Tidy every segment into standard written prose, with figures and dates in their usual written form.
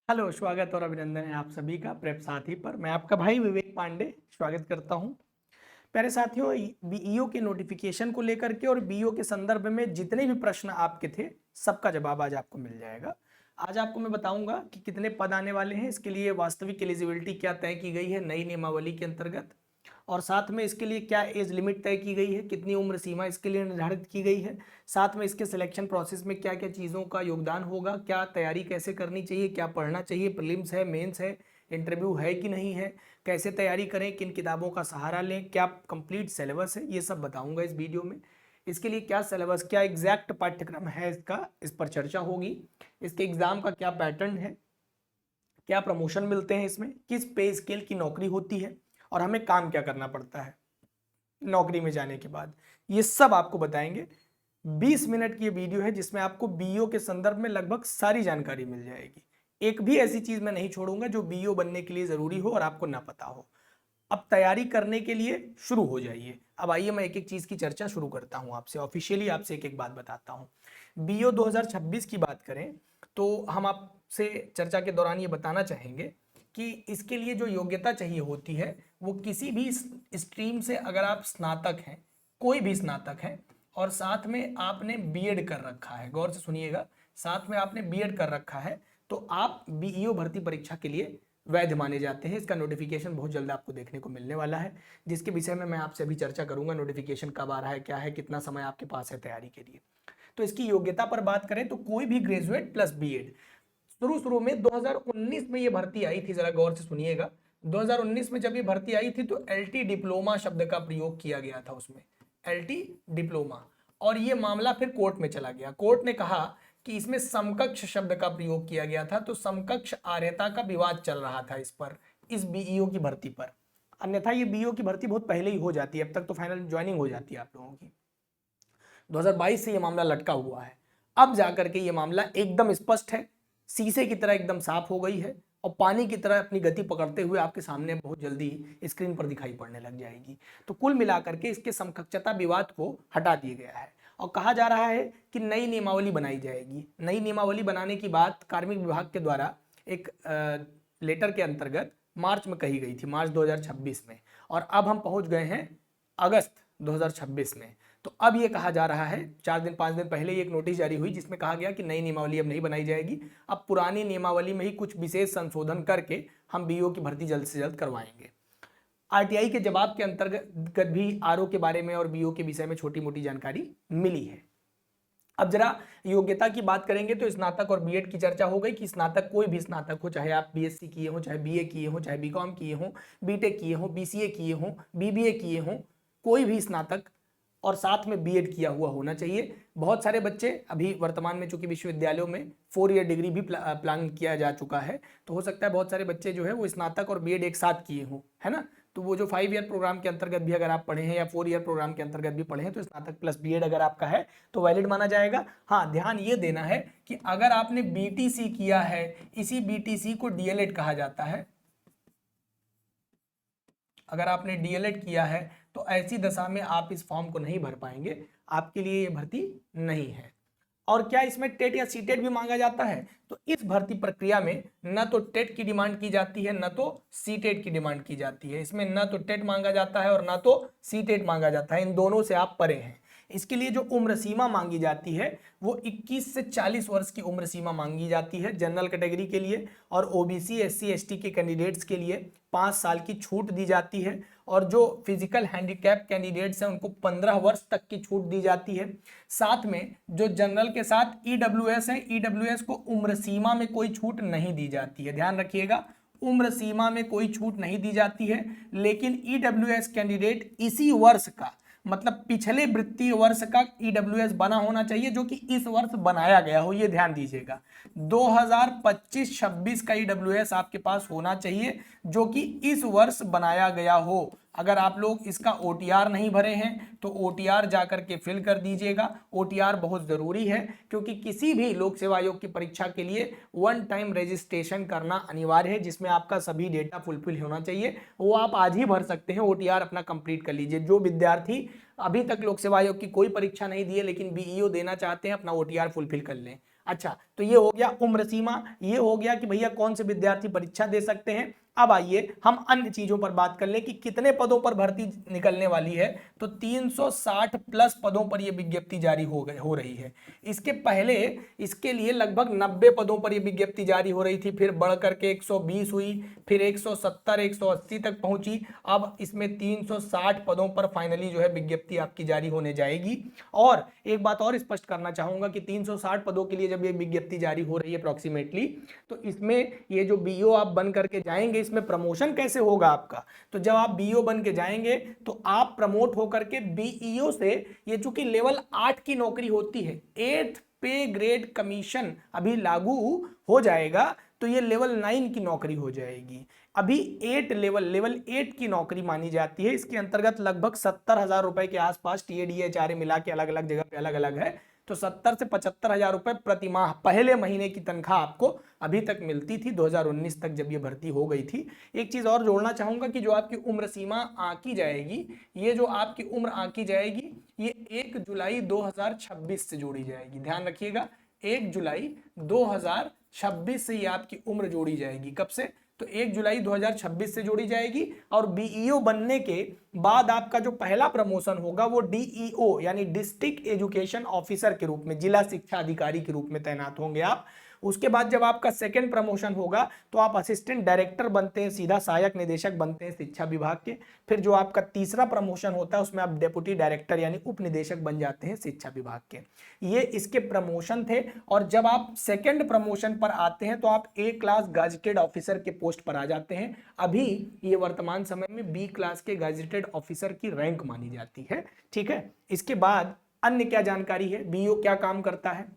Hello, स्वागत और अभिनंदन है आप सभी का प्रेप साथी पर। मैं आपका भाई विवेक पांडे स्वागत करता हूं। प्यारे साथियों, बीईओ के नोटिफिकेशन को लेकर के और बीईओ के संदर्भ में जितने भी प्रश्न आपके थे सबका जवाब आज आपको मिल जाएगा। आज आपको मैं बताऊंगा कि कितने पद आने वाले हैं, इसके लिए वास्तविक एलिजिबिलिटी क्या तय की गई है नई नियमावली के अंतर्गत, और साथ में इसके लिए क्या एज लिमिट तय की गई है, कितनी उम्र सीमा इसके लिए निर्धारित की गई है, साथ में इसके सिलेक्शन प्रोसेस में क्या क्या चीज़ों का योगदान होगा, क्या तैयारी कैसे करनी चाहिए, क्या पढ़ना चाहिए, प्रीलिम्स है, मेंस है, इंटरव्यू है कि नहीं है, कैसे तैयारी करें, किन किताबों का सहारा लें, क्या कंप्लीट सिलेबस है, ये सब बताऊंगा इस वीडियो में। इसके लिए क्या सिलेबस, क्या एग्जैक्ट पाठ्यक्रम है इसका, इस पर चर्चा होगी। इसके एग्जाम का क्या पैटर्न है, क्या प्रमोशन मिलते हैं इसमें, किस पे स्केल की नौकरी होती है और हमें काम क्या करना पड़ता है नौकरी में जाने के बाद, ये सब आपको बताएंगे। 20 मिनट की ये वीडियो है जिसमें आपको बीईओ के संदर्भ में लगभग सारी जानकारी मिल जाएगी। एक भी ऐसी चीज मैं नहीं छोड़ूंगा जो बीईओ बनने के लिए जरूरी हो और आपको ना पता हो। अब तैयारी करने के लिए शुरू हो जाइए। अब आइए मैं एक एक चीज की चर्चा शुरू करता हूं आपसे, ऑफिशियली आपसे एक एक बात बताता हूं। बीईओ 2026 की बात करें तो हम आपसे चर्चा के दौरान ये बताना चाहेंगे कि इसके लिए जो योग्यता चाहिए होती है वो किसी भी स्ट्रीम से, अगर आप स्नातक हैं, कोई भी स्नातक है और साथ में आपने बीएड कर रखा है, गौर से सुनिएगा, साथ में आपने बीएड कर रखा है तो आप बीईओ भर्ती परीक्षा के लिए वैध माने जाते हैं। इसका नोटिफिकेशन बहुत जल्द आपको देखने को मिलने वाला है, जिसके विषय में मैं आपसे अभी चर्चा करूंगा। नोटिफिकेशन कब आ रहा है, क्या है, कितना समय आपके पास है तैयारी के लिए। तो इसकी योग्यता पर बात करें तो कोई भी ग्रेजुएट प्लस बीएड। शुरू में 2019 में ये भर्ती आई थी, जरा गौर से सुनिएगा। 2019 में जब ये भर्ती आई थी तो एलटी डिप्लोमा शब्द का प्रयोग किया गया था उसमें, एलटी डिप्लोमा। और ये मामला फिर कोर्ट में चला गया। कोर्ट ने कहा कि इसमें समकक्ष शब्द का प्रयोग किया गया था, तो समकक्ष आर्यता का विवाद चल रहा था इस पर, इस बीईओ की भर्ती पर। अन्यथा ये बीईओ की भर्ती बहुत पहले ही हो जाती है, अब तक तो फाइनल ज्वाइनिंग हो जाती है आप लोगों की। 2022 से ये मामला लटका हुआ है। अब जाकर के ये मामला एकदम स्पष्ट है, शीशे की तरह एकदम साफ हो गई है और पानी की तरह अपनी गति पकड़ते हुए आपके सामने बहुत जल्दी स्क्रीन पर दिखाई पड़ने लग जाएगी। तो कुल मिलाकर के इसके समकक्षता विवाद को हटा दिया गया है और कहा जा रहा है कि नई नियमावली बनाई जाएगी। नई नियमावली बनाने की बात कार्मिक विभाग के द्वारा एक लेटर के अंतर्गत मार्च में कही गई थी, मार्च 2026 में, और अब हम पहुंच गए हैं अगस्त 2026 में। तो अब ये कहा जा रहा है, 4-5 दिन पहले ही एक नोटिस जारी हुई जिसमें कहा गया कि नई नियमावली अब नहीं बनाई जाएगी, अब पुरानी नियमावली में ही कुछ विशेष संशोधन करके हम बीईओ की भर्ती जल्द से जल्द करवाएंगे। आरटीआई के जवाब के अंतर्गत भी आरओ के बारे में और बीईओ के विषय में छोटी मोटी जानकारी मिली है। अब जरा योग्यता की बात करेंगे तो स्नातक और बीएड की चर्चा हो गई कि स्नातक कोई भी स्नातक हो, चाहे आप बीएससी किए हो, चाहे बीए किए हो, चाहे बीकॉम किए हो, बीटेक किए हो, बीसीए किए हो, बीबीए किए हो, कोई भी स्नातक और साथ में बीएड किया हुआ होना चाहिए। बहुत सारे बच्चे अभी वर्तमान में, चूंकि विश्वविद्यालयों में 4 ईयर डिग्री भी प्लान किया जा चुका है, तो हो सकता है बहुत सारे बच्चे जो है वो स्नातक और बीएड एक साथ किए हों, है ना। तो वो जो 5 ईयर प्रोग्राम के अंतर्गत भी अगर आप पढ़े हैं या 4 ईयर प्रोग्राम के अंतर्गत भी पढ़े हैं तो स्नातक प्लस बीएड अगर आपका है तो वैलिड माना जाएगा। हाँ, ध्यान ये देना है कि अगर आपने बीटीसी किया है, इसी बीटीसी को डीएलएड कहा जाता है। अगर आपने डीएलएड किया है तो ऐसी दशा में आप इस फॉर्म को नहीं भर पाएंगे, आपके लिए ये भर्ती नहीं है। और क्या इसमें टेट या सीटेट भी मांगा जाता है? तो इस भर्ती प्रक्रिया में न तो टेट की डिमांड की जाती है न तो सीटेट की डिमांड की जाती है। इसमें न तो टेट मांगा जाता है और न तो सीटेट मांगा जाता है, इन दोनों से आप परे हैं। इसके लिए जो उम्र सीमा मांगी जाती है वो 21 से 40 वर्ष की उम्र सीमा मांगी जाती है जनरल कैटेगरी के लिए, और ओबीसी एससी एसटी के कैंडिडेट्स के लिए 5 साल की छूट दी जाती है, और जो फिजिकल हैंडीकैप कैंडिडेट्स हैं उनको 15 वर्ष तक की छूट दी जाती है। साथ में जो जनरल के साथ ईडब्ल्यूएस है, ईडब्ल्यूएस को उम्र सीमा में कोई छूट नहीं दी जाती है, ध्यान रखिएगा, उम्र सीमा में कोई छूट नहीं दी जाती है। लेकिन ईडब्ल्यूएस कैंडिडेट इसी वर्ष का, मतलब पिछले वित्तीय वर्ष का ईडब्ल्यूएस बना होना चाहिए, जो कि इस वर्ष बनाया गया हो, ये ध्यान दीजिएगा। 2025-26 का ईडब्ल्यूएस आपके पास होना चाहिए जो कि इस वर्ष बनाया गया हो। अगर आप लोग इसका ओटीआर नहीं भरे हैं तो ओटीआर जाकर के फिल कर दीजिएगा। ओटीआर बहुत जरूरी है क्योंकि किसी भी लोक सेवा आयोग की परीक्षा के लिए 1 टाइम रजिस्ट्रेशन करना अनिवार्य है, जिसमें आपका सभी डेटा फुलफिल होना चाहिए। वो आप आज ही भर सकते हैं, ओटीआर अपना कंप्लीट कर लीजिए। जो विद्यार्थी अभी तक लोक सेवा आयोग की कोई परीक्षा नहीं दी है लेकिन बीईओ देना चाहते हैं, अपना ओटीआर फुलफिल कर लें। अच्छा, तो ये हो गया उम्र सीमा, ये हो गया कि भैया कौन से विद्यार्थी परीक्षा दे सकते हैं। अब आइए हम अन्य चीजों पर बात कर ले कि कितने पदों पर भर्ती निकलने वाली है। तो 360 प्लस पदों पर यह विज्ञप्ति जारी हो रही है। इसके पहले इसके लिए लगभग 90 पदों पर यह विज्ञप्ति जारी हो रही थी, फिर बढ़ करके 120 हुई, फिर 170 180 तक पहुंची। अब इसमें 360 पदों पर फाइनली जो है विज्ञप्ति आपकी जारी होने जाएगी। और एक बात और स्पष्ट करना चाहूंगा कि 360 पदों के लिए जब ये विज्ञप्ति जारी हो रही है अप्रोक्सीमेटली, तो इसमें ये जो बीओ आप बन करके जाएंगे, इसमें प्रमोशन कैसे होगा आपका। तो जब आप बीओ बन के जाएंगे तो आप प्रमोट होकर के बीईओ से, ये चूंकि लेवल 8 की नौकरी होती है, 8th पे ग्रेड कमीशन अभी लागू हो जाएगा, तो ये लेवल 9 की नौकरी हो जाएगी। अभी 8 लेवल 8 की नौकरी मानी जाती है। इसके अंतर्गत लगभग 70,000 रुपए के आसपास टीए डीए चारे मिला के अलग अलग जगह पे अलग अलग है, तो 70 से 75,000 रुपए प्रति माह पहले महीने की तनख्वाह आपको अभी तक मिलती थी 2019 तक जब ये भर्ती हो गई थी। एक चीज और जोड़ना चाहूंगा कि जो आपकी उम्र सीमा आंकी जाएगी, ये जो आपकी उम्र आंकी जाएगी, ये 1 जुलाई 2026 से जोड़ी जाएगी। ध्यान रखिएगा, 1 जुलाई 2026 से ये आपकी उम्र जोड़ी जाएगी। कब से? तो 1 जुलाई 2026 से जोड़ी जाएगी। और बीईओ बनने के बाद आपका जो पहला प्रमोशन होगा वो डीईओ यानी डिस्ट्रिक्ट एजुकेशन ऑफिसर के रूप में, जिला शिक्षा अधिकारी के रूप में तैनात होंगे आप। उसके बाद जब आपका सेकंड प्रमोशन होगा तो आप असिस्टेंट डायरेक्टर बनते हैं, सीधा सहायक निदेशक बनते हैं शिक्षा विभाग के। फिर जो आपका तीसरा प्रमोशन होता है उसमें आप डेप्यूटी डायरेक्टर यानी उप निदेशक बन जाते हैं शिक्षा विभाग के। ये इसके प्रमोशन थे। और जब आप सेकंड प्रमोशन पर आते हैं तो आप ए क्लास गैजेटेड ऑफिसर के पोस्ट पर आ जाते हैं। अभी ये वर्तमान समय में बी क्लास के गैजेटेड ऑफिसर की रैंक मानी जाती है। ठीक है, इसके बाद अन्य क्या जानकारी है, बीईओ क्या काम करता है।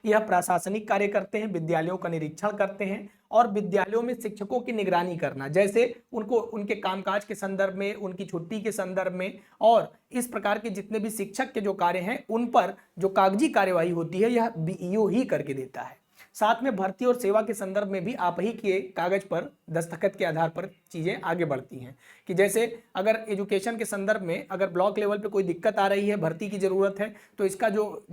यह प्रशासनिक कार्य करते हैं, विद्यालयों का निरीक्षण करते हैं और विद्यालयों में शिक्षकों की निगरानी करना, जैसे उनको उनके कामकाज के संदर्भ में, उनकी छुट्टी के संदर्भ में और इस प्रकार के जितने भी शिक्षक के जो कार्य हैं उन पर जो कागजी कार्यवाही होती है यह बीईओ ही करके देता है। साथ में भर्ती और सेवा के संदर्भ में भी आप ही के कागज पर दस्तखत के आधार पर चीजें आगे बढ़ती हैं। कि जैसे अगर एजुकेशन के संदर्भ में अगर ब्लॉक लेवल पे कोई दिक्कत आ रही है, भर्ती की जरूरत है, तो इसका जो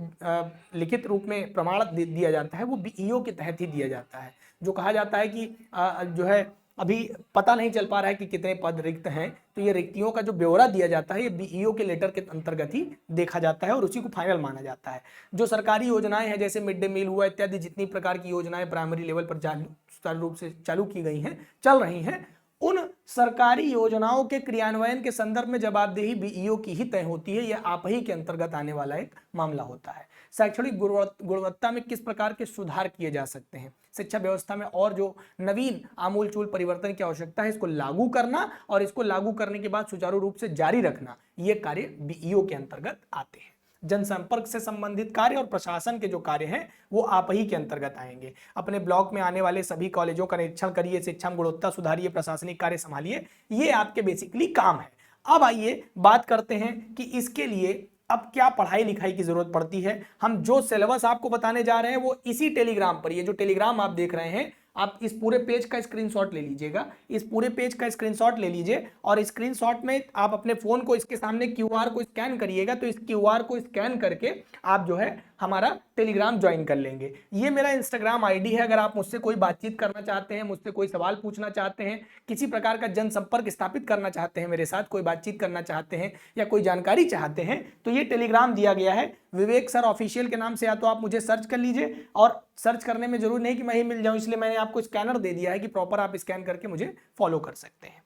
लिखित रूप में प्रमाण दिया जाता है वो बीईओ के तहत ही दिया जाता है। जो कहा जाता है कि जो है अभी पता नहीं चल पा रहा है कि कितने पद रिक्त हैं, तो ये रिक्तियों का जो ब्यौरा दिया जाता है ये बीईओ के लेटर के अंतर्गत ही देखा जाता है और उसी को फाइनल माना जाता है। जो सरकारी योजनाएं हैं जैसे मिड डे मील हुआ इत्यादि, जितनी प्रकार की योजनाएं प्राइमरी लेवल पर सुचारू रूप से चालू की गई हैं, चल रही हैं, उन सरकारी योजनाओं के क्रियान्वयन के संदर्भ में जवाबदेही बीईओ की ही तय होती है। यह आप ही के अंतर्गत आने वाला एक मामला होता है। शैक्षणिक गुणवत्ता में किस प्रकार के सुधार किए जा सकते हैं, शिक्षा व्यवस्था में और जो नवीन आमूलचूल परिवर्तन की आवश्यकता है इसको लागू करना और इसको लागू करने के बाद सुचारू रूप से जारी रखना, ये कार्य बीईओ के अंतर्गत आते हैं। जनसंपर्क से संबंधित कार्य और प्रशासन के जो कार्य हैं वो आप ही के अंतर्गत आएंगे। अपने ब्लॉक में आने वाले सभी कॉलेजों का निरीक्षण करिए, शिक्षा में गुणवत्ता सुधारिए, प्रशासनिक कार्य संभालिए, ये आपके बेसिकली काम है। अब आइए बात करते हैं कि इसके लिए अब क्या पढ़ाई लिखाई की जरूरत पड़ती है। हम जो सिलेबस आपको बताने जा रहे हैं वो इसी टेलीग्राम पर, ये जो टेलीग्राम आप देख रहे हैं, आप इस पूरे पेज का स्क्रीनशॉट ले लीजिएगा, इस पूरे पेज का स्क्रीनशॉट ले लीजिए और स्क्रीनशॉट में आप अपने फोन को इसके सामने क्यूआर को स्कैन करिएगा, तो इस क्यूआर को स्कैन करके आप जो है हमारा टेलीग्राम ज्वाइन कर लेंगे। ये मेरा इंस्टाग्राम आईडी है। अगर आप मुझसे कोई बातचीत करना चाहते हैं, मुझसे कोई सवाल पूछना चाहते हैं, किसी प्रकार का जनसंपर्क स्थापित करना चाहते हैं, मेरे साथ कोई बातचीत करना चाहते हैं या कोई जानकारी चाहते हैं, तो ये टेलीग्राम दिया गया है विवेक सर ऑफिशियल के नाम से। या तो आप मुझे सर्च कर लीजिए, और सर्च करने में जरूर नहीं कि मैं ही मिल जाऊं, इसलिए मैंने आपको स्कैनर दे दिया है कि प्रॉपर आप स्कैन करके मुझे फॉलो कर सकते हैं।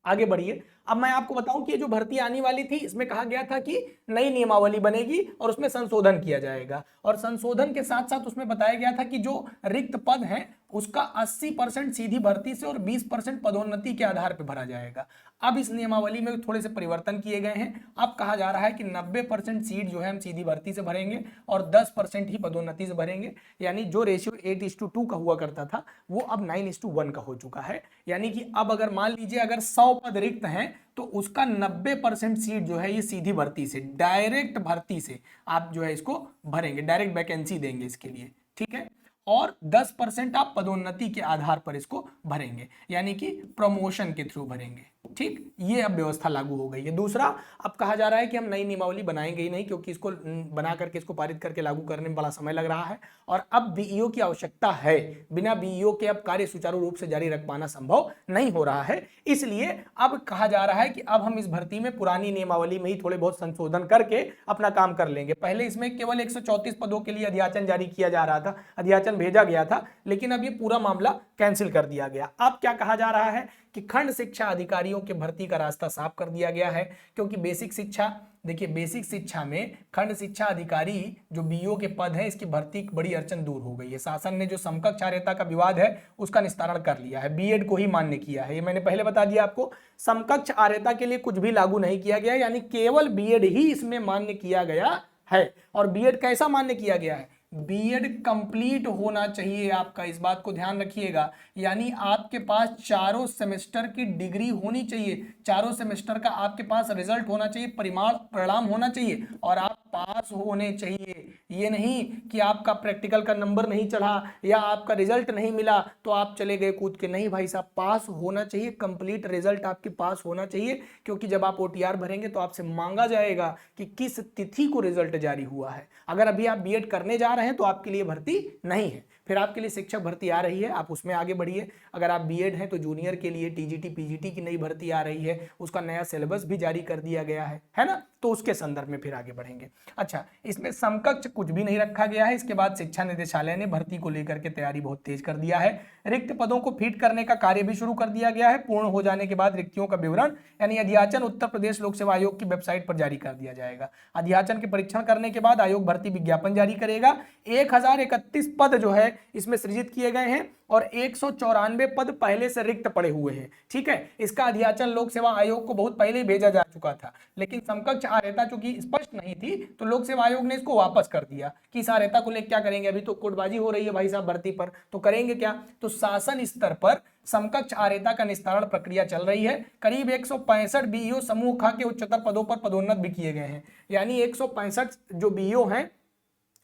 आगे बढ़िए। अब मैं आपको बताऊं कि ये जो भर्ती आने वाली थी इसमें कहा गया था कि नई नियमावली बनेगी और उसमें संशोधन किया जाएगा, और संशोधन के साथ साथ उसमें बताया गया था कि जो रिक्त पद हैं उसका 80% सीधी भर्ती से और 20% पदोन्नति के आधार पर भरा जाएगा। अब इस नियमावली में थोड़े से परिवर्तन किए गए हैं। अब कहा जा रहा है कि 90% सीट जो है हम सीधी भर्ती से भरेंगे और 10% ही पदोन्नति से भरेंगे। यानी जो रेशियो 8:2 का हुआ करता था वो अब 9:1 का हो चुका है। यानी कि अब अगर मान लीजिए अगर 100 पद रिक्त हैं तो उसका 90% सीट जो है ये सीधी भर्ती से, डायरेक्ट भर्ती से आप जो है इसको भरेंगे, डायरेक्ट वैकेंसी देंगे इसके लिए, ठीक है। और 10% आप पदोन्नति के आधार पर इसको भरेंगे, यानी कि प्रमोशन के थ्रू भरेंगे। ठीक, ये अब व्यवस्था लागू हो गई है। दूसरा, अब कहा जा रहा है कि हम नई नियमावली बनाएंगे ही नहीं, क्योंकि इसको बना करके इसको पारित करके लागू करने में बड़ा समय लग रहा है और अब बीईओ की आवश्यकता है। बिना बीईओ के अब कार्य सुचारू रूप से जारी रख पाना संभव नहीं हो रहा है। इसलिए अब कहा जा रहा है कि अब हम इस भर्ती में पुरानी नियमावली में ही थोड़े बहुत संशोधन करके अपना काम कर लेंगे। पहले इसमें केवल 134 पदों के लिए अध्याचन जारी किया जा रहा था, अध्याचन भेजा गया था, लेकिन अब ये पूरा मामला कैंसिल कर दिया गया। अब क्या कहा जा रहा है कि खंड शिक्षा अधिकारियों के भर्ती का रास्ता साफ कर दिया गया है, क्योंकि बेसिक शिक्षा, देखिए बेसिक शिक्षा में खंड शिक्षा अधिकारी जो बीईओ के पद है, इसकी भर्ती की बड़ी अड़चन दूर हो गई है। शासन ने जो समकक्ष आर्यता का विवाद है उसका निस्तारण कर लिया है, बीएड को ही मान्य किया है। ये मैंने पहले बता दिया आपको, समकक्ष आर्यता के लिए कुछ भी लागू नहीं किया गया, यानी केवल बीएड ही इसमें मान्य किया गया है। और बीएड कैसा मान्य किया गया है? बीएड कंप्लीट होना चाहिए आपका, इस बात को ध्यान रखिएगा। यानी आपके पास चारों सेमेस्टर की डिग्री होनी चाहिए, चारों सेमेस्टर का आपके पास रिजल्ट होना चाहिए, परिणाम होना चाहिए और आप पास होने चाहिए। ये नहीं कि आपका प्रैक्टिकल का नंबर नहीं चढ़ा या आपका रिजल्ट नहीं मिला तो आप चले गए कूद के, नहीं भाई साहब, पास होना चाहिए, कंप्लीट रिजल्ट आपके पास होना चाहिए। क्योंकि जब आप ओटीआर भरेंगे तो आपसे मांगा जाएगा कि किस तिथि को रिजल्ट जारी हुआ है। अगर अभी आप बीएड करने जा रहे हैं तो आपके लिए भर्ती नहीं है, फिर आपके लिए शिक्षक भर्ती आ रही है, आप उसमें आगे बढ़िए। अगर आप बीएड हैं तो जूनियर के लिए टीजीटी पीजीटी की नई भर्ती आ रही है, उसका नया सिलेबस भी जारी कर दिया गया है ना, तो उसके संदर्भ में फिर आगे बढ़ेंगे। अच्छा, इसमें समकक्ष कुछ भी नहीं रखा गया है। इसके बाद शिक्षा निदेशालय ने भर्ती को लेकर के तैयारी बहुत तेज कर दिया है। रिक्त पदों को फीड करने का कार्य भी शुरू कर दिया गया है। पूर्ण हो जाने के बाद रिक्तियों का विवरण यानी अध्याचन उत्तर प्रदेश लोक सेवा आयोग की वेबसाइट पर जारी कर दिया जाएगा। अध्याचन के परीक्षण करने के बाद आयोग भर्ती विज्ञापन जारी करेगा। 1031 पद जो है इसमें सृजित किए गए हैं और 194 पद पहले से रिक्त पड़े हुए हैं। ठीक है, इसका अध्याचन लोक सेवा आयोग को बहुत पहले ही भेजा जा चुका था, लेकिन समकक्ष आर्यता चूंकि स्पष्ट नहीं थी तो लोक सेवा आयोग ने इसको वापस कर दिया कि इस आर्यता को लेकर क्या करेंगे, अभी तो कोर्टबाजी हो रही है भाई साहब भर्ती पर, तो करेंगे क्या। तो शासन स्तर पर समकक्ष आर्यता का निस्तारण प्रक्रिया चल रही है। करीब 165 बीईओ समूह ख के उच्चतर पदों पर पदोन्नत भी किए गए हैं, यानी 165 जो बीईओ हैं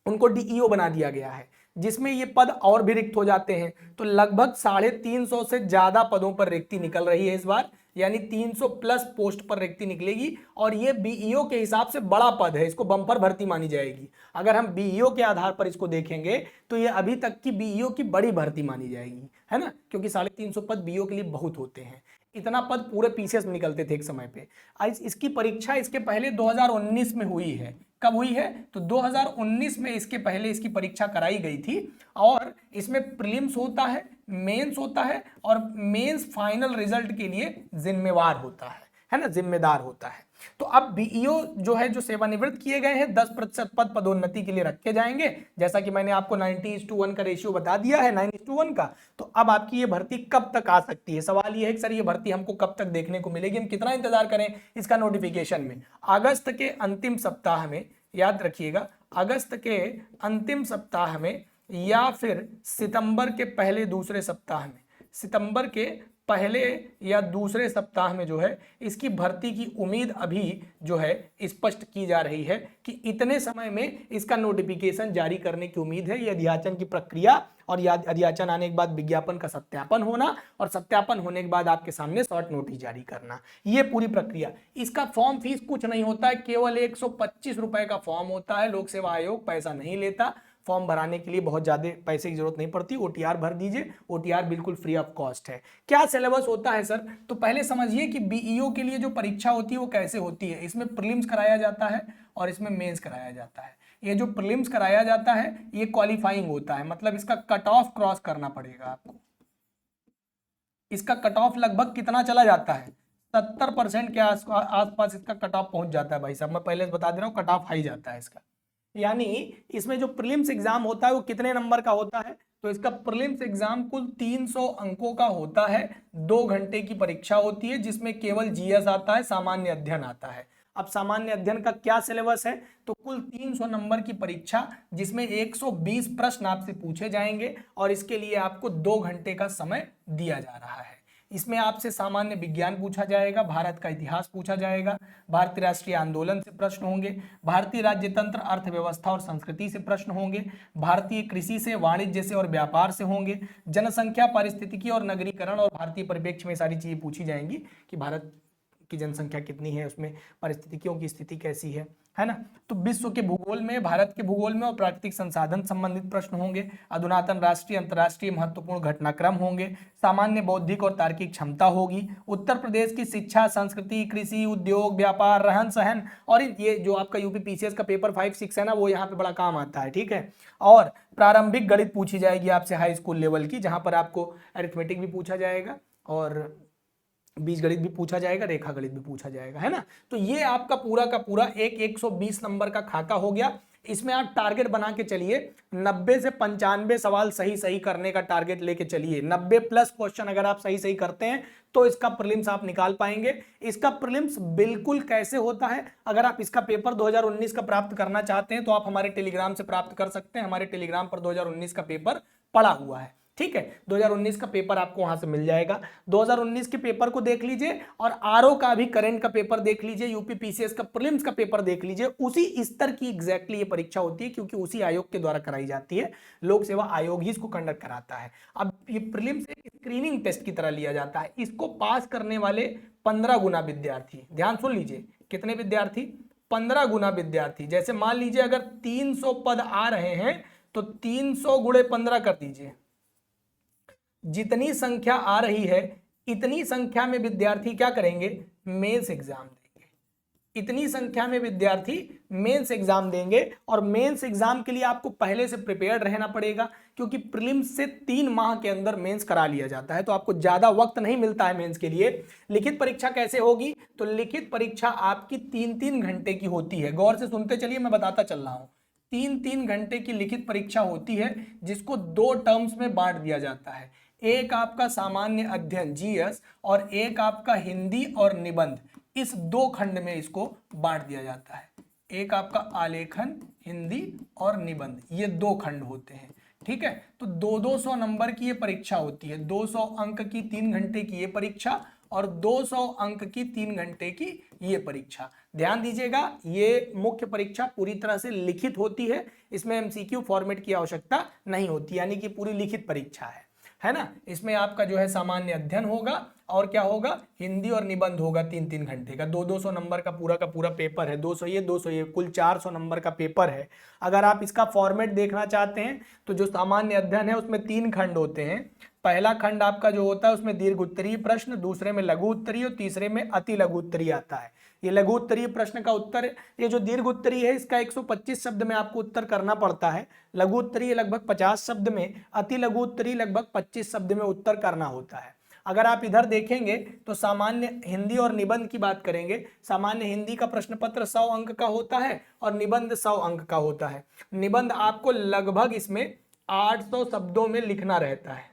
उनको डीईओ बना दिया गया है, जिसमें ये पद और भी रिक्त हो जाते हैं। तो लगभग 350 से ज्यादा पदों पर रिक्ति निकल रही है इस बार, यानी 300 प्लस पोस्ट पर रिक्ति निकलेगी और ये बीईओ के हिसाब से बड़ा पद है, इसको बम्पर भर्ती मानी जाएगी। अगर हम बीईओ के आधार पर इसको देखेंगे तो ये अभी तक की बीईओ की बड़ी भर्ती मानी जाएगी, है ना, क्योंकि 350 पद बीईओ के लिए बहुत होते हैं। इतना पद पूरे पीसीएस में निकलते थे एक समय पे। आज इसकी परीक्षा इसके पहले 2019 में हुई है। कब हुई है? तो 2019 में इसके पहले इसकी परीक्षा कराई गई थी और इसमें प्रीलिम्स होता है, मेंस होता है और मेंस फाइनल रिजल्ट के लिए जिम्मेवार होता है ना, जिम्मेदार होता है। तो अब बीईओ जो है, जो सेवानिवृत्त किए गए हैं, 10% पद पदोन्नति के लिए रखे जाएंगे, जैसा कि मैंने आपको 90:1 का रेशियो बता दिया है, 9:1 का। तो अब आपकी ये भर्ती कब तक आ सकती है? सवाल ये है कि सर ये भर्ती हमको कब तक देखने को मिलेगी, हम कितना इंतजार करें इसका नोटिफिकेशन में? अगस्त के अंतिम सप्ताह में, याद रखिएगा, अगस्त के अंतिम सप्ताह में या फिर सितंबर के पहले दूसरे सप्ताह में, सितंबर के पहले या दूसरे सप्ताह में जो है इसकी भर्ती की उम्मीद अभी जो है स्पष्ट की जा रही है कि इतने समय में इसका नोटिफिकेशन जारी करने की उम्मीद है। ये अध्याचन की प्रक्रिया और अध्याचन आने के बाद विज्ञापन का सत्यापन होना और सत्यापन होने के बाद आपके सामने शॉर्ट नोटिस जारी करना, ये पूरी प्रक्रिया। इसका फॉर्म फीस कुछ नहीं होता है, केवल 125 रुपए का फॉर्म होता है। लोक सेवा आयोग पैसा नहीं लेता, फॉर्म भराने के लिए बहुत ज़्यादा पैसे की जरूरत नहीं पड़ती। ओटीआर भर दीजिए, ओटीआर बिल्कुल फ्री ऑफ कॉस्ट है। क्या सिलेबस होता है सर? तो पहले समझिए कि बीईओ के लिए जो परीक्षा होती है वो कैसे होती है। इसमें प्रीलिम्स कराया जाता है और इसमें मेंस कराया जाता है। ये जो प्रीलिम्स कराया जाता है ये क्वालिफाइंग होता है, मतलब इसका कट ऑफ क्रॉस करना पड़ेगा आपको। इसका कट ऑफ लगभग कितना चला जाता है? 70% के आसपास इसका कट ऑफ पहुंच जाता है भाई साहब, मैं पहले बता दे रहा हूँ, कट ऑफ हाई जाता है इसका। यानी इसमें जो प्रीलिम्स एग्जाम होता है वो कितने नंबर का होता है? तो इसका प्रीलिम्स एग्जाम कुल 300 अंकों का होता है। 2 घंटे की परीक्षा होती है जिसमें केवल जीएस आता है, सामान्य अध्ययन आता है। अब सामान्य अध्ययन का क्या सिलेबस है? तो कुल 300 नंबर की परीक्षा जिसमें 120 प्रश्न आपसे पूछे जाएंगे और इसके लिए आपको 2 घंटे का समय दिया जा रहा है। इसमें आपसे सामान्य विज्ञान पूछा जाएगा, भारत का इतिहास पूछा जाएगा, भारतीय राष्ट्रीय आंदोलन से प्रश्न होंगे, भारतीय राज्य तंत्र, अर्थव्यवस्था और संस्कृति से प्रश्न होंगे, भारतीय कृषि से, वाणिज्य से और व्यापार से होंगे, जनसंख्या, पारिस्थितिकी और नगरीकरण और भारतीय परिप्रेक्ष्य में सारी चीजें पूछी जाएंगी कि भारत की जनसंख्या कितनी है, उसमें पारिस्थितिकियों की स्थिति कैसी है ना। तो विश्व के भूगोल में, भारत के भूगोल में और प्राकृतिक संसाधन संबंधित प्रश्न होंगे, अधुनातन राष्ट्रीय अंतर्राष्ट्रीय महत्वपूर्ण घटनाक्रम होंगे, सामान्य बौद्धिक और तार्किक क्षमता होगी, उत्तर प्रदेश की शिक्षा, संस्कृति, कृषि, उद्योग, व्यापार, रहन सहन, और ये जो आपका यूपी पीसीएस का पेपर 5-6 है ना, वो यहाँ पे बड़ा काम आता है, ठीक है। और प्रारंभिक गणित पूछी जाएगी आपसे हाई स्कूल लेवल की, जहां पर आपको अरिथमेटिक भी पूछा जाएगा और बीजगणित भी पूछा जाएगा, रेखा गणित भी पूछा जाएगा, है ना। तो ये आपका पूरा का पूरा 120 नंबर का खाका हो गया। इसमें आप टारगेट बना के चलिए, 90 से 95 सवाल सही सही करने का टारगेट लेके चलिए। 90 प्लस क्वेश्चन अगर आप सही सही करते हैं तो इसका प्रीलिम्स आप निकाल पाएंगे। इसका प्रीलिम्स बिल्कुल कैसे होता है, अगर आप इसका पेपर 2019 का प्राप्त करना चाहते हैं तो आप हमारे टेलीग्राम से प्राप्त कर सकते हैं। हमारे टेलीग्राम पर 2019 का पेपर पड़ा हुआ है, ठीक है। 2019 का पेपर आपको वहां से मिल जाएगा। 2019 के पेपर को देख लीजिए और आरओ का भी करंट का पेपर देख लीजिए, यूपी पीसीएस का प्रीलिम्स का पेपर देख लीजिए। उसी स्तर की एग्जैक्टली ये परीक्षा होती है, क्योंकि उसी आयोग के द्वारा कराई जाती है। लोक सेवा आयोग ही इसको कंडक्ट कराता है। अब ये प्रीलिम्स एक स्क्रीनिंग टेस्ट की तरह लिया जाता है। इसको पास करने वाले 15 गुना विद्यार्थी, ध्यान सुन लीजिए, कितने विद्यार्थी, 15 गुना विद्यार्थी। जैसे मान लीजिए अगर 300 पद आ रहे हैं तो 300 गुणे 15 कर दीजिए, जितनी संख्या आ रही है इतनी संख्या में विद्यार्थी क्या करेंगे, मेंस एग्जाम देंगे। इतनी संख्या में विद्यार्थी मेंस एग्जाम देंगे, और मेंस एग्जाम के लिए आपको पहले से प्रिपेयर्ड रहना पड़ेगा, क्योंकि प्रीलिम्स से 3 माह के अंदर मेंस करा लिया जाता है, तो आपको ज्यादा वक्त नहीं मिलता है मेंस के लिए। लिखित परीक्षा कैसे होगी, तो लिखित परीक्षा आपकी 3-3 घंटे की होती है। गौर से सुनते चलिए, मैं बताता चल रहा हूं। 3-3 घंटे की लिखित परीक्षा होती है, जिसको 2 टर्म्स में बांट दिया जाता है। एक आपका सामान्य अध्ययन जीएस और एक आपका हिंदी और निबंध, इस 2 खंड में इसको बांट दिया जाता है। एक आपका आलेखन, हिंदी और निबंध, ये 2 खंड होते हैं, ठीक है। तो 200 नंबर की ये परीक्षा होती है। 200 अंक की 3 घंटे की ये परीक्षा और 200 अंक की 3 घंटे की ये परीक्षा। ध्यान दीजिएगा, ये मुख्य परीक्षा पूरी तरह से लिखित होती है, इसमें एमसीक्यू फॉर्मेट की आवश्यकता नहीं होती, यानी कि पूरी लिखित परीक्षा है ना। इसमें आपका जो है सामान्य अध्ययन होगा और क्या होगा, हिंदी और निबंध होगा 3-3 घंटे का। 200 नंबर का पूरा पेपर है। 200 ये कुल 400 नंबर का पेपर है। अगर आप इसका फॉर्मेट देखना चाहते हैं तो जो सामान्य अध्ययन है उसमें 3 खंड होते हैं। पहला खंड आपका जो होता है उसमें दीर्घ उत्तरीय प्रश्न, दूसरे में लघु उत्तरीय और तीसरे में अति लघु उत्तरीय आता है। ये लघु उत्तरीय प्रश्न का उत्तर, ये जो दीर्घ उत्तरीय है इसका 125 शब्द में आपको उत्तर करना पड़ता है। लघु उत्तरीय लगभग 50 शब्द में, अति लघु उत्तरीय लगभग 25 शब्द में उत्तर करना होता है। अगर आप इधर देखेंगे तो सामान्य हिंदी और निबंध की बात करेंगे। सामान्य हिंदी का प्रश्न पत्र 100 अंक का होता है और निबंध 100 अंक का होता है। निबंध आपको लगभग इसमें 800 शब्दों में लिखना रहता है।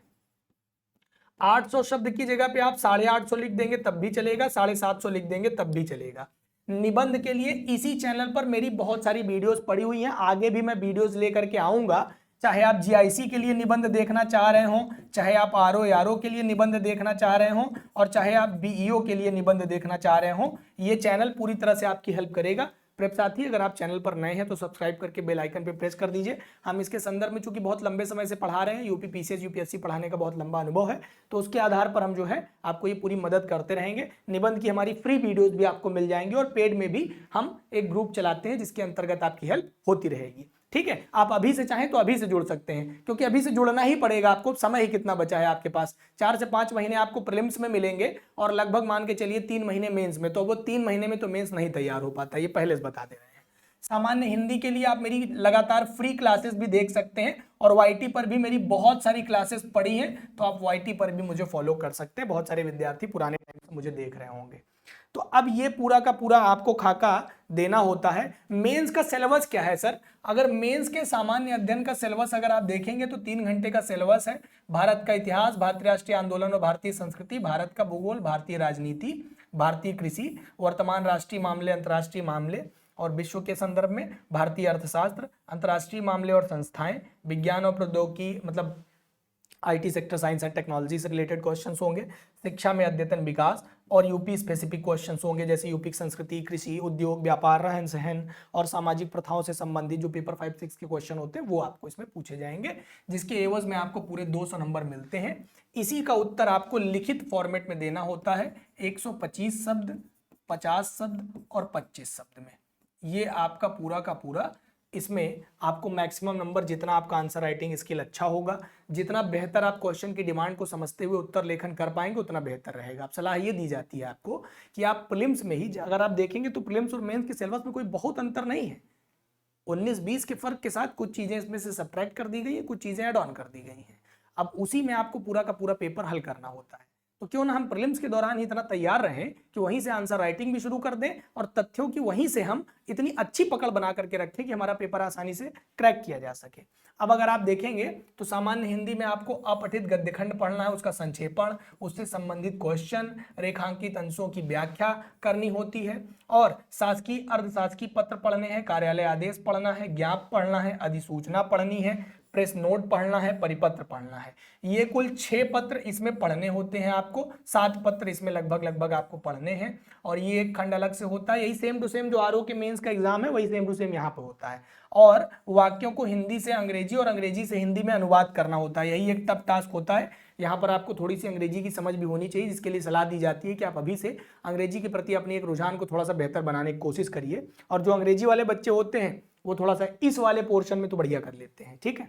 800 शब्द की जगह पे आप 850 लिख देंगे तब भी चलेगा, 750 लिख देंगे तब भी चलेगा। निबंध के लिए इसी चैनल पर मेरी बहुत सारी वीडियोस पड़ी हुई हैं, आगे भी मैं वीडियोस लेकर के आऊंगा। चाहे आप जीआईसी के लिए निबंध देखना चाह रहे हो, चाहे आप आरओ के लिए निबंध देखना चाह रहे हो, और चाहे आप बीईओ के लिए निबंध देखना चाह रहे हो, ये चैनल पूरी तरह से आपकी हेल्प करेगा। प्रेप साथी, अगर आप चैनल पर नए हैं तो सब्सक्राइब करके बेल आइकन पे प्रेस कर दीजिए। हम इसके संदर्भ में चूंकि बहुत लंबे समय से पढ़ा रहे हैं, यूपी पीसीएस यूपीएससी पढ़ाने का बहुत लंबा अनुभव है, तो उसके आधार पर हम जो है आपको ये पूरी मदद करते रहेंगे। निबंध की हमारी फ्री वीडियोस भी आपको मिल जाएंगी और पेड में भी हम एक ग्रुप चलाते हैं जिसके अंतर्गत आपकी हेल्प होती रहेगी, ठीक है। आप अभी से चाहें तो अभी से जुड़ सकते हैं, क्योंकि अभी से जुड़ना ही पड़ेगा आपको। समय ही कितना बचा है आपके पास, 4 से 5 महीने आपको प्रीलिम्स में मिलेंगे और लगभग मान के चलिए 3 महीने मेंस में, तो वो 3 महीने में तो मेंस नहीं तैयार हो पाता, ये पहले से बता दे रहे हैं। सामान्य हिंदी के लिए आप मेरी लगातार फ्री क्लासेस भी देख सकते हैं, और वाईटी पर भी मेरी बहुत सारी क्लासेस पड़ी हैं, तो आप वाईटी पर भी मुझे फॉलो कर सकते हैं। बहुत सारे विद्यार्थी पुराने टाइम से मुझे देख रहे होंगे। तो अब ये पूरा का पूरा आपको खाका देना होता है। मेंस का सिलेबस क्या है सर? अगर मेंस के सामान्य अध्ययन का सिलेबस अगर आप देखेंगे तो 3 घंटे का सिलेबस है। भारत का इतिहास, भारतीय राष्ट्रीय आंदोलन और भारतीय संस्कृति, भारत का भूगोल, भारतीय राजनीति, भारतीय कृषि, वर्तमान राष्ट्रीय मामले, अंतर्राष्ट्रीय मामले और विश्व के संदर्भ में, भारतीय अर्थशास्त्र, अंतर्राष्ट्रीय मामले और संस्थाएं, विज्ञान और प्रौद्योगिकी, मतलब IT sector, science and technology से रिलेटेड क्वेश्चंस होंगे, शिक्षा में अद्यतन विकास और यूपी स्पेसिफिक क्वेश्चंस होंगे, जैसे यूपी की संस्कृति, कृषि, उद्योग, व्यापार, रहन सहन और सामाजिक प्रथाओं से संबंधित जो पेपर 5-6 के क्वेश्चन होते हैं वो आपको इसमें पूछे जाएंगे, जिसके एवज में आपको पूरे 200 नंबर मिलते हैं। इसी का उत्तर आपको लिखित फॉर्मेट में देना होता है, 125 शब्द, 50 शब्द और 25 शब्द में। ये आपका पूरा का पूरा, इसमें आपको मैक्सिमम नंबर, जितना आपका आंसर राइटिंग स्किल अच्छा होगा, जितना बेहतर आप क्वेश्चन की डिमांड को समझते हुए उत्तर लेखन कर पाएंगे उतना बेहतर रहेगा। अब सलाह ये दी जाती है आपको कि आप प्रीलिम्स में ही अगर आप देखेंगे तो प्रीलिम्स और मेंस के सिलेबस में कोई बहुत अंतर नहीं है, 19-20 के फर्क के साथ कुछ चीजें इसमें से सब्ट्रैक्ट कर दी गई है, कुछ चीजें ऐड ऑन कर दी गई हैं। अब उसी में आपको पूरा का पूरा पेपर हल करना होता है, तो क्यों ना हम प्रीलिम्स के दौरान ही इतना तैयार रहें कि वहीं से आंसर राइटिंग भी शुरू कर दें और तथ्यों की वहीं से हम इतनी अच्छी पकड़ बना करके रखें कि हमारा पेपर आसानी से क्रैक किया जा सके। अब अगर आप देखेंगे तो सामान्य हिंदी में आपको अपठित गद्यखंड पढ़ना है, उसका संक्षेपण, उससे संबंधित क्वेश्चन, रेखांकित अंशों की व्याख्या करनी होती है, और शासकीय अर्धशासकीय पत्र पढ़ने हैं, कार्यालय आदेश पढ़ना है, ज्ञाप पढ़ना है, अधिसूचना पढ़नी है, प्रेस नोट पढ़ना है, परिपत्र पढ़ना है। ये कुल 6 पत्र इसमें पढ़ने होते हैं आपको, 7 पत्र इसमें लगभग आपको पढ़ने हैं, और ये एक खंड अलग से होता है। यही सेम टू सेम जो आरओ के मेंस का एग्जाम है वही सेम टू सेम यहाँ पे होता है, और वाक्यों को हिंदी से अंग्रेजी और अंग्रेजी से हिंदी में अनुवाद करना होता है। यही एक टफ टास्क होता है। यहाँ पर आपको थोड़ी सी अंग्रेजी की समझ भी होनी चाहिए, जिसके लिए सलाह दी जाती है कि आप अभी से अंग्रेजी के प्रति अपनी एक रुझान को थोड़ा सा बेहतर बनाने की कोशिश करिए, और जो अंग्रेजी वाले बच्चे होते हैं वो थोड़ा सा इस वाले पोर्शन में तो बढ़िया कर लेते हैं। ठीक है,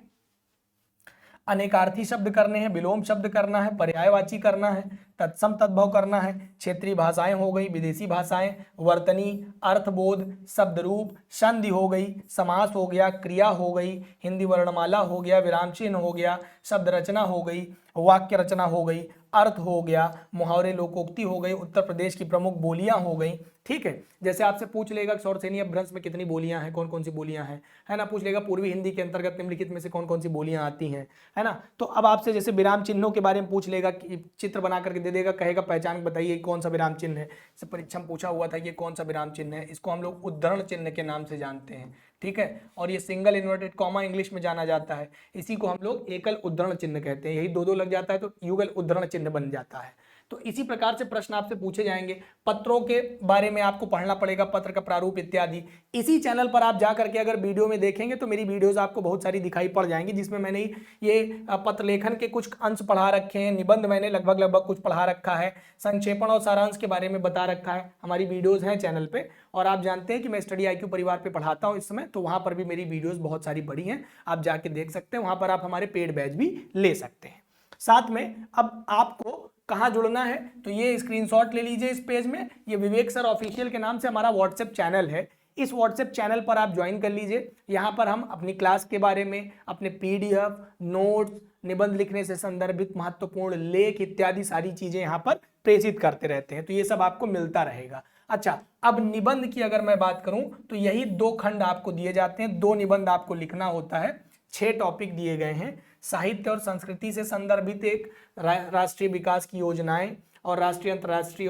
अनेकार्थी शब्द करने हैं, विलोम शब्द करना है, पर्यायवाची करना है, तत्सम तद्भव करना है, क्षेत्रीय भाषाएं हो गई, विदेशी भाषाएं, वर्तनी, अर्थबोध, शब्द रूप, संधि हो गई, समास हो गया, क्रिया हो गई, हिंदी वर्णमाला हो गया, विराम चिन्ह हो गया, शब्द रचना हो गई, वाक्य रचना हो गई, अर्थ हो गया, मुहावरे लोकोक्ति हो गई, उत्तर प्रदेश की प्रमुख बोलियां हो गई। ठीक है, जैसे आपसे पूछ लेगा सौरसेनी अपभ्रंश में कितनी बोलियां हैं, कौन कौन सी बोलियां हैं, है ना, पूछ लेगा पूर्वी हिंदी के अंतर्गत निम्नलिखित में से कौन कौन सी बोलियां आती हैं, है ना। तो अब आपसे जैसे विराम चिन्हों के बारे में पूछ लेगा, चित्र बना करके दे देगा, कहेगा पहचान बताइए कौन सा विराम चिन्ह है। इस परीक्षा में पूछा हुआ था कि कौन सा विराम चिन्ह है, इसको हम लोग उद्धरण चिन्ह के नाम से जानते हैं। ठीक है, और ये सिंगल इन्वर्टेड कॉमा इंग्लिश में जाना जाता है, इसी को हम लोग एकल उद्धरण चिन्ह कहते हैं। यही दो लग जाता है तो युगल उद्धरण चिन्ह बन जाता है। तो इसी प्रकार से प्रश्न आपसे पूछे जाएंगे। पत्रों के बारे में आपको पढ़ना पड़ेगा, पत्र का प्रारूप इत्यादि। इसी चैनल पर आप जा करके अगर वीडियो में देखेंगे तो मेरी वीडियोस आपको बहुत सारी दिखाई पड़ जाएंगी, जिसमें मैंने ये पत्र लेखन के कुछ अंश पढ़ा रखे हैं, निबंध मैंने लगभग कुछ पढ़ा रखा है, संक्षेपण और सारांश के बारे में बता रखा है। हमारी वीडियोज हैं चैनल पे, और आप जानते हैं कि मैं स्टडी IQ परिवार पे पढ़ाता हूँ इस समय, तो वहां पर भी मेरी वीडियोस बहुत सारी बड़ी हैं, आप जाके देख सकते हैं। वहां पर आप हमारे पेड बैच भी ले सकते हैं। साथ में अब आपको कहाँ जुड़ना है, तो ये स्क्रीनशॉट ले लीजिए इस पेज में, ये विवेक सर ऑफिशियल के नाम से हमारा व्हाट्सएप चैनल है। इस व्हाट्सएप चैनल पर आप ज्वाइन कर लीजिए। यहाँ पर हम अपनी क्लास के बारे में, अपने PDF, नोट्स, निबंध लिखने से संदर्भित महत्वपूर्ण लेख इत्यादि सारी चीजें यहाँ पर प्रेषित करते रहते हैं, तो ये सब आपको मिलता रहेगा। अच्छा, अब निबंध की अगर मैं बात करूं तो यही 2 खंड आपको दिए जाते हैं, 2 निबंध आपको लिखना होता है, 6 टॉपिक दिए गए हैं। साहित्य और संस्कृति से संदर्भित एक, राष्ट्रीय विकास की योजनाएं, और राष्ट्रीय, अंतर्राष्ट्रीय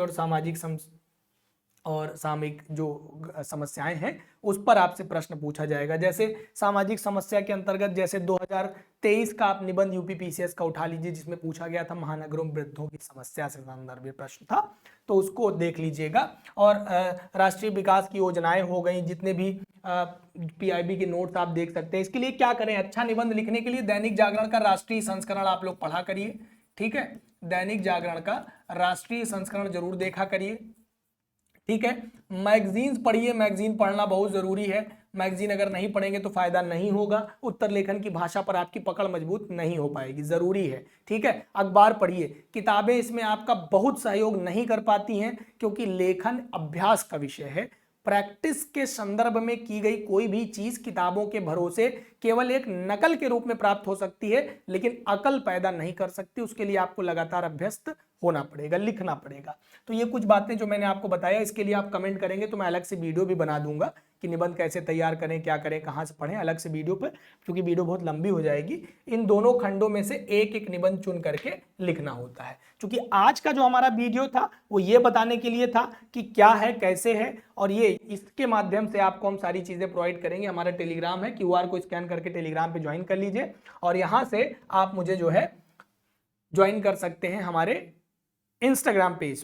और सामयिक जो समस्याएं हैं उस पर आपसे प्रश्न पूछा जाएगा। जैसे सामाजिक समस्या के अंतर्गत जैसे 2023 का आप निबंध यूपी PCS का उठा लीजिए, जिसमें पूछा गया था महानगरों में वृद्धों की समस्या से संदर्भित प्रश्न था, तो उसको देख लीजिएगा। और राष्ट्रीय विकास की योजनाएं हो गई, जितने भी PIB के नोट्स आप देख सकते हैं। इसके लिए क्या करें, अच्छा निबंध लिखने के लिए दैनिक जागरण का राष्ट्रीय संस्करण आप लोग पढ़ा करिए। ठीक है, दैनिक जागरण का राष्ट्रीय संस्करण जरूर देखा करिए। ठीक है, मैगजीन्स पढ़िए, मैगजीन पढ़ना बहुत जरूरी है। मैगजीन अगर नहीं पढ़ेंगे तो फायदा नहीं होगा, उत्तर लेखन की भाषा पर आपकी पकड़ मजबूत नहीं हो पाएगी, जरूरी है। ठीक है, अखबार पढ़िए। किताबें इसमें आपका बहुत सहयोग नहीं कर पाती हैं, क्योंकि लेखन अभ्यास का विषय है। प्रैक्टिस के संदर्भ में की गई कोई भी चीज किताबों के भरोसे केवल एक नकल के रूप में प्राप्त हो सकती है, लेकिन अकल पैदा नहीं कर सकती। उसके लिए आपको लगातार अभ्यस्त होना पड़ेगा, लिखना पड़ेगा। तो ये कुछ बातें जो मैंने आपको बताया, इसके लिए आप कमेंट करेंगे तो मैं अलग से वीडियो भी बना दूंगा कि निबंध कैसे तैयार करें, क्या करें, कहाँ से पढ़ें, अलग से वीडियो पर, क्योंकि वीडियो बहुत लंबी हो जाएगी। इन दोनों खंडों में से एक एक निबंध चुन करके लिखना होता है। क्योंकि आज का जो हमारा वीडियो था वो ये बताने के लिए था कि क्या है, कैसे है, और ये इसके माध्यम से आपको हम सारी चीजें प्रोवाइड करेंगे। हमारा टेलीग्राम है, QR को स्कैन करके टेलीग्राम पे ज्वाइन कर लीजिए, और यहाँ से आप मुझे जो है ज्वाइन कर सकते हैं हमारे इंस्टाग्राम पेज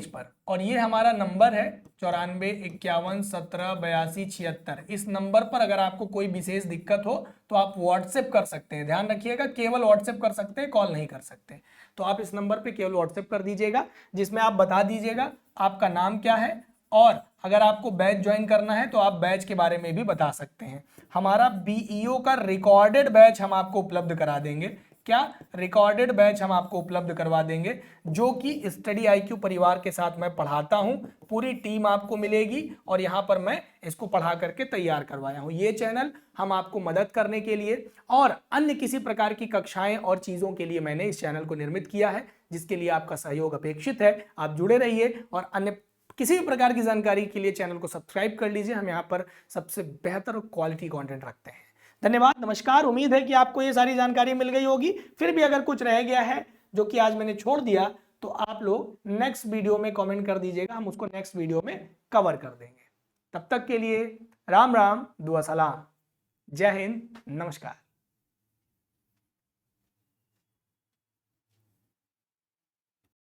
पर। और ये हमारा नंबर है 9451178276। इस नंबर पर अगर आपको कोई विशेष दिक्कत हो तो आप व्हाट्सएप कर सकते हैं। ध्यान रखिएगा, केवल व्हाट्सएप कर सकते हैं, कॉल नहीं कर सकते। तो आप इस नंबर पे केवल व्हाट्सएप कर दीजिएगा, जिसमें आप बता दीजिएगा आपका नाम क्या है, और अगर आपको बैच ज्वाइन करना है तो आप बैच के बारे में भी बता सकते हैं। हमारा बीईओ का रिकॉर्डेड बैच हम आपको उपलब्ध करा देंगे। क्या रिकॉर्डेड बैच हम आपको उपलब्ध करवा देंगे, जो कि स्टडी आईक्यू परिवार के साथ मैं पढ़ाता हूं। पूरी टीम आपको मिलेगी और यहां पर मैं इसको पढ़ा करके तैयार करवाया हूं। ये चैनल हम आपको मदद करने के लिए और अन्य किसी प्रकार की कक्षाएं और चीजों के लिए मैंने इस चैनल को निर्मित किया है, जिसके लिए आपका सहयोग अपेक्षित है। आप जुड़े रहिए और अन्य किसी भी प्रकार की जानकारी के लिए चैनल को सब्सक्राइब कर लीजिए। हम यहाँ पर सबसे बेहतर और क्वालिटी कंटेंट रखते हैं। धन्यवाद, नमस्कार। उम्मीद है कि आपको ये सारी जानकारी मिल गई होगी। फिर भी अगर कुछ रह गया है जो कि आज मैंने छोड़ दिया तो आप लोग नेक्स्ट वीडियो में कमेंट कर दीजिएगा, हम उसको नेक्स्ट वीडियो में कवर कर देंगे। तब तक के लिए राम राम, दुआ सलाम, जय हिंद, नमस्कार।